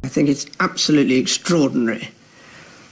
I think it's absolutely extraordinary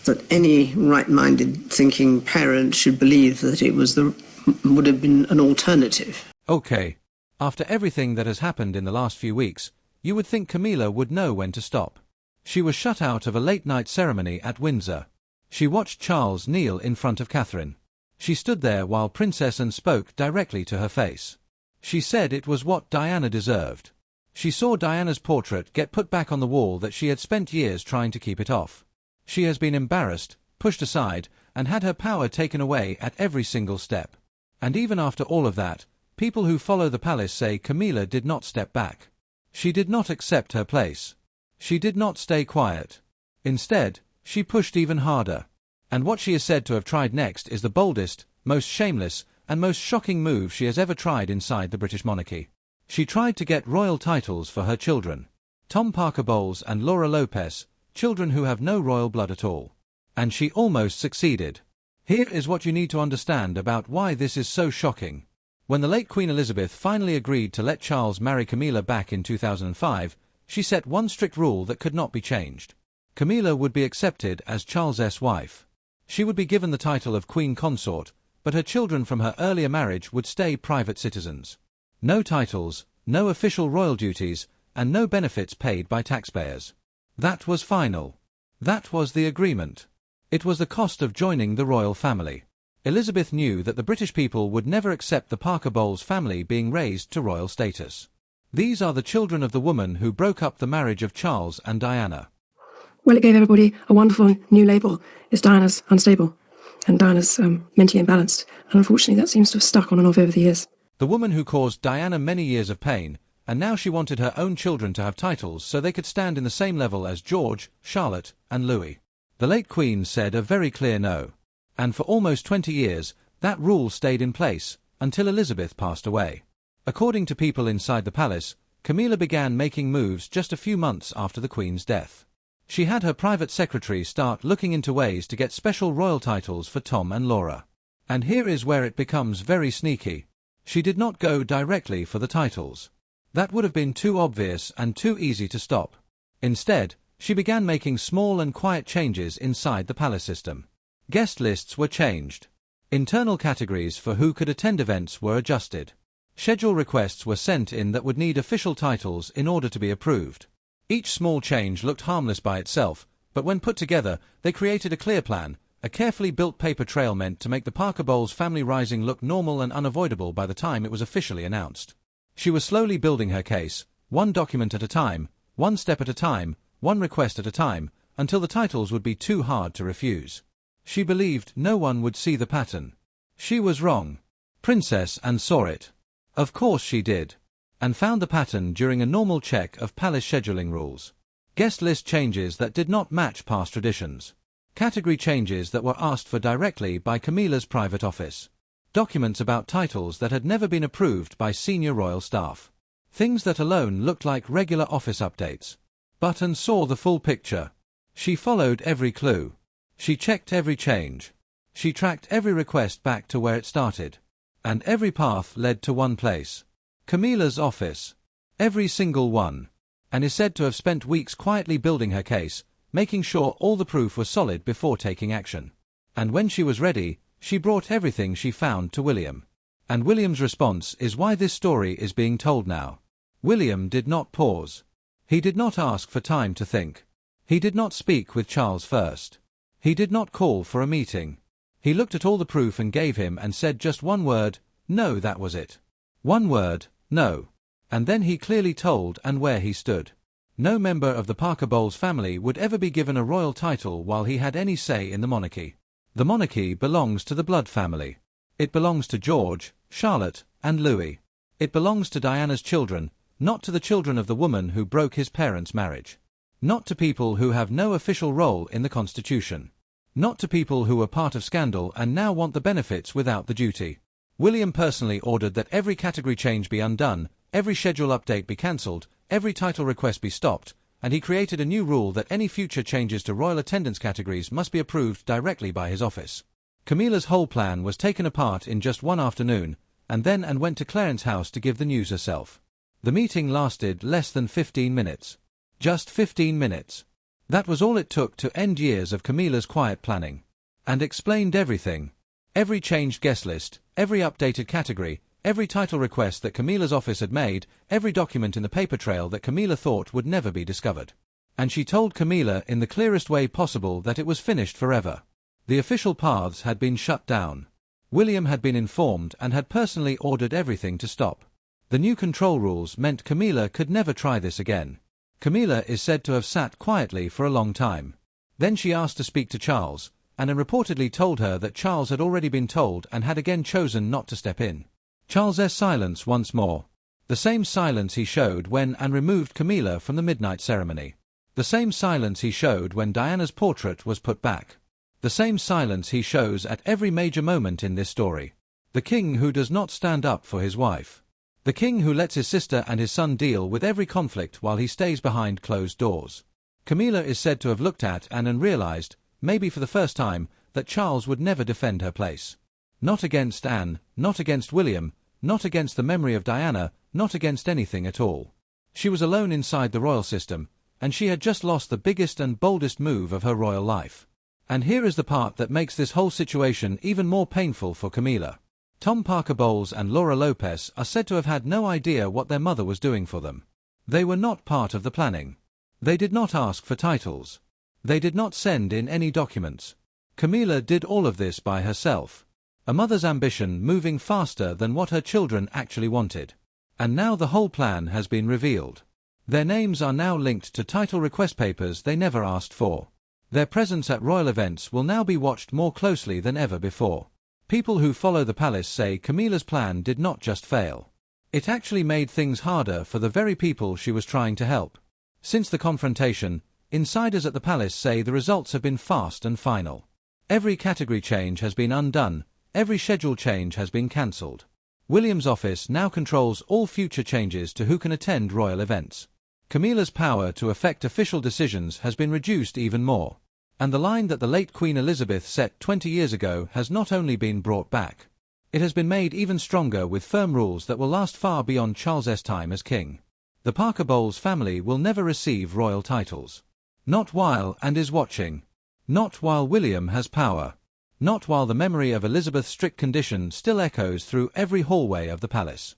that any right-minded thinking parent should believe that it would have been an alternative. Okay. After everything that has happened in the last few weeks, you would think Camilla would know when to stop. She was shut out of a late-night ceremony at Windsor. She watched Charles kneel in front of Catherine. She stood there while Princess Anne spoke directly to her face. She said it was what Diana deserved. She saw Diana's portrait get put back on the wall that she had spent years trying to keep it off. She has been embarrassed, pushed aside, and had her power taken away at every single step. And even after all of that, people who follow the palace say Camilla did not step back. She did not accept her place. She did not stay quiet. Instead, she pushed even harder. And what she is said to have tried next is the boldest, most shameless, and most shocking move she has ever tried inside the British monarchy. She tried to get royal titles for her children. Tom Parker Bowles and Laura Lopes, children who have no royal blood at all. And she almost succeeded. Here is what you need to understand about why this is so shocking. When the late Queen Elizabeth finally agreed to let Charles marry Camilla back in 2005, she set one strict rule that could not be changed. Camilla would be accepted as Charles's wife. She would be given the title of Queen Consort, but her children from her earlier marriage would stay private citizens. No titles, no official royal duties, and no benefits paid by taxpayers. That was final. That was the agreement. It was the cost of joining the royal family. Elizabeth knew that the British people would never accept the Parker Bowles family being raised to royal status. These are the children of the woman who broke up the marriage of Charles and Diana. Well, it gave everybody a wonderful new label. It's Diana's unstable, and Diana's mentally imbalanced, and unfortunately that seems to have stuck on and off over the years. The woman who caused Diana many years of pain, and now she wanted her own children to have titles so they could stand in the same level as George, Charlotte, and Louis. The late Queen said a very clear no. And for almost 20 years, that rule stayed in place, until Elizabeth passed away. According to people inside the palace, Camilla began making moves just a few months after the Queen's death. She had her private secretary start looking into ways to get special royal titles for Tom and Laura. And here is where it becomes very sneaky. She did not go directly for the titles. That would have been too obvious and too easy to stop. Instead, she began making small and quiet changes inside the palace system. Guest lists were changed. Internal categories for who could attend events were adjusted. Schedule requests were sent in that would need official titles in order to be approved. Each small change looked harmless by itself, but when put together, they created a clear plan. A carefully built paper trail meant to make the Parker Bowles family rising look normal and unavoidable by the time it was officially announced. She was slowly building her case, one document at a time, one step at a time, one request at a time, until the titles would be too hard to refuse. She believed no one would see the pattern. She was wrong. Princess Anne saw it. Of course she did. And found the pattern during a normal check of palace scheduling rules. Guest list changes that did not match past traditions. Category changes that were asked for directly by Camilla's private office. Documents about titles that had never been approved by senior royal staff. Things that alone looked like regular office updates. But Anne saw the full picture. She followed every clue. She checked every change. She tracked every request back to where it started. And every path led to one place. Camilla's office. Every single one. And is said to have spent weeks quietly building her case, making sure all the proof was solid before taking action. And when she was ready, she brought everything she found to William. And William's response is why this story is being told now. William did not pause. He did not ask for time to think. He did not speak with Charles first. He did not call for a meeting. He looked at all the proof and gave him and said just one word, no, that was it. One word, no. And then he clearly told Anne where he stood. No member of the Parker Bowles family would ever be given a royal title while he had any say in the monarchy. The monarchy belongs to the blood family. It belongs to George, Charlotte, and Louis. It belongs to Diana's children, not to the children of the woman who broke his parents' marriage. Not to people who have no official role in the Constitution. Not to people who were part of scandal and now want the benefits without the duty. William personally ordered that every category change be undone, every schedule update be cancelled, every title request be stopped, and he created a new rule that any future changes to royal attendance categories must be approved directly by his office. Camilla's whole plan was taken apart in just one afternoon, and then Anne went to Clarence's house to give the news herself. The meeting lasted less than 15 minutes. Just 15 minutes. That was all it took to end years of Camilla's quiet planning. And explained everything. Every changed guest list, every updated category, every title request that Camilla's office had made, every document in the paper trail that Camilla thought would never be discovered. And she told Camilla in the clearest way possible that it was finished forever. The official paths had been shut down. William had been informed and had personally ordered everything to stop. The new control rules meant Camilla could never try this again. Camilla is said to have sat quietly for a long time. Then she asked to speak to Charles, and reportedly told her that Charles had already been told and had again chosen not to step in. Charles's silence once more. The same silence he showed when Anne removed Camilla from the midnight ceremony. The same silence he showed when Diana's portrait was put back. The same silence he shows at every major moment in this story. The king who does not stand up for his wife. The king who lets his sister and his son deal with every conflict while he stays behind closed doors. Camilla is said to have looked at Anne and realized, maybe for the first time, that Charles would never defend her place. Not against Anne, not against William, not against the memory of Diana, not against anything at all. She was alone inside the royal system, and she had just lost the biggest and boldest move of her royal life. And here is the part that makes this whole situation even more painful for Camilla. Tom Parker Bowles and Laura Lopes are said to have had no idea what their mother was doing for them. They were not part of the planning. They did not ask for titles. They did not send in any documents. Camilla did all of this by herself. A mother's ambition moving faster than what her children actually wanted. And now the whole plan has been revealed. Their names are now linked to title request papers they never asked for. Their presence at royal events will now be watched more closely than ever before. People who follow the palace say Camilla's plan did not just fail. It actually made things harder for the very people she was trying to help. Since the confrontation, insiders at the palace say the results have been fast and final. Every category change has been undone, every schedule change has been cancelled. William's office now controls all future changes to who can attend royal events. Camilla's power to affect official decisions has been reduced even more. And the line that the late Queen Elizabeth set 20 years ago has not only been brought back. It has been made even stronger with firm rules that will last far beyond Charles's time as king. The Parker Bowles family will never receive royal titles. Not while Anne is watching. Not while William has power. Not while the memory of Elizabeth's strict condition still echoes through every hallway of the palace.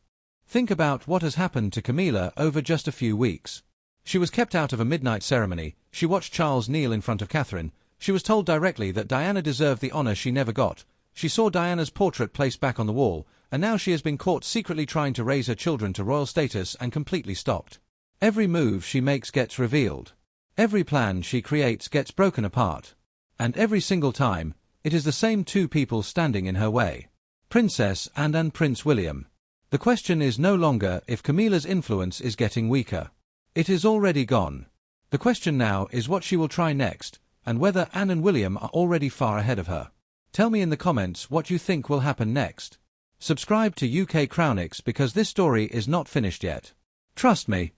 Think about what has happened to Camilla over just a few weeks. She was kept out of a midnight ceremony, she watched Charles kneel in front of Catherine, she was told directly that Diana deserved the honor she never got, she saw Diana's portrait placed back on the wall, and now she has been caught secretly trying to raise her children to royal status and completely stopped. Every move she makes gets revealed. Every plan she creates gets broken apart. And every single time, it is the same two people standing in her way. Princess Anne and Prince William. The question is no longer if Camilla's influence is getting weaker. It is already gone. The question now is what she will try next, and whether Anne and William are already far ahead of her. Tell me in the comments what you think will happen next. Subscribe to UK Crownix because this story is not finished yet. Trust me.